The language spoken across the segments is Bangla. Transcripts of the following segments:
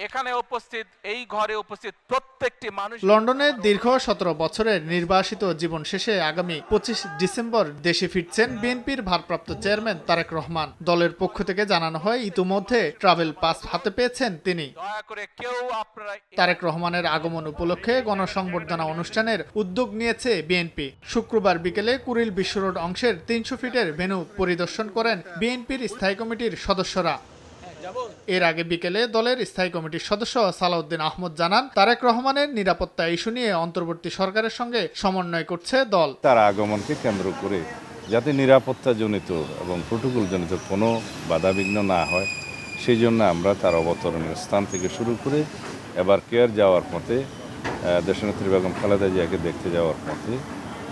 এখানে উপস্থিত, এই ঘরে উপস্থিত প্রত্যেকটি মানুষ। লন্ডনে দীর্ঘ 17 বছরের নির্বাসিত জীবন শেষে আগামী 25 ডিসেম্বর দেশে ফিরছেন বিএনপির ভারপ্রাপ্ত চেয়ারম্যান তারেক রহমান। দলের পক্ষ থেকে জানানো হয় ইতিমধ্যে ট্রাভেল পাস হাতে পেয়েছেন তিনি। দয়া করে কেউ আপনারা তারেক রহমানের আগমন উপলক্ষে গণসংবর্ধনা অনুষ্ঠানের উদ্যোগ নিয়েছে বিএনপি। শুক্রবার বিকেলে কুড়িল বিশ্ব রোড অংশের 300 ফিটের ভেন্যু পরিদর্শন করেন বিএনপির স্থায়ী কমিটির সদস্যরা। এর আগে বিকেলে দলের স্থায়ী কমিটির সদস্য সালাউদ্দিন আহমদ জানান, তারেক রহমানের নিরাপত্তা ইস্যু নিয়ে অন্তর্বর্তী সরকারের সঙ্গে সমন্বয় করছে দল। তার আগমনকে কেন্দ্র করে যাতে নিরাপত্তাজনিত এবং প্রোটোকলজনিত কোনো বাধাবিঘ্ন না হয়, সেই জন্য আমরা তার অবতরণের স্থান থেকে শুরু করে এবার কেয়ার যাওয়ার পথে, দেশনেত্রী বেগম খালেদা জিয়াকে দেখতে যাওয়ার পথে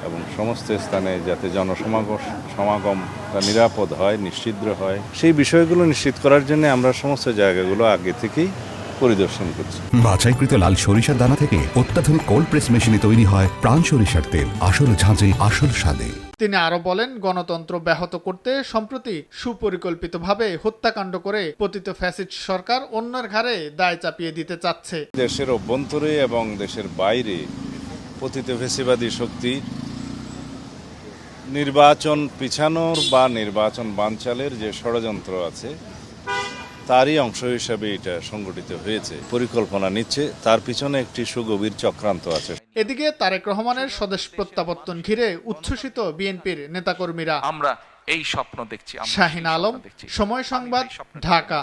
এবং সমস্ত স্থানে যাতে জনসমাগম নিরাপদ হয়, নিশ্চিদ্র হয়, সেই বিষয়গুলো নিশ্চিত করার জন্য আমরা সমস্ত জায়গাগুলো আগে থেকেই পরিদর্শন করছি। বাছাইকৃত লাল সরিষার দানা থেকে অত্যাধুনিক কোল্ড প্রেস মেশিনে তৈরি হয় প্রাণ সরিষার তেল, আসল ঝাঁঝে আসল স্বাদে। তিনি আরো বলেন, গণতন্ত্র ব্যাহত করতে সম্প্রতি সুপরিকল্পিতভাবে হত্যাকাণ্ড করে পতিত ফ্যাসিস্ট সরকার অন্যের ঘাড়ে দায় চাপিয়ে দিতে চাচ্ছে। দেশের অভ্যন্তরে এবং দেশের বাইরে পতিত ফ্যাসিবাদী শক্তি নির্বাচন পিছানোর বা নির্বাচন বানচালের যে ষড়যন্ত্র আছে, তারই অংশ হিসাবে এটা সংগঠিত হয়েছে, পরিকল্পনা নিচ্ছে, তার পিছনে একটি সুগভীর চক্রান্ত আছে। এদিকে তারেক রহমানের স্বদেশ প্রত্যাবর্তন ঘিরে উচ্ছ্বসিত বিএনপির নেতাকর্মীরা। আমরা এই স্বপ্ন দেখছি। শাহিন আলম, সময় সংবাদ, ঢাকা।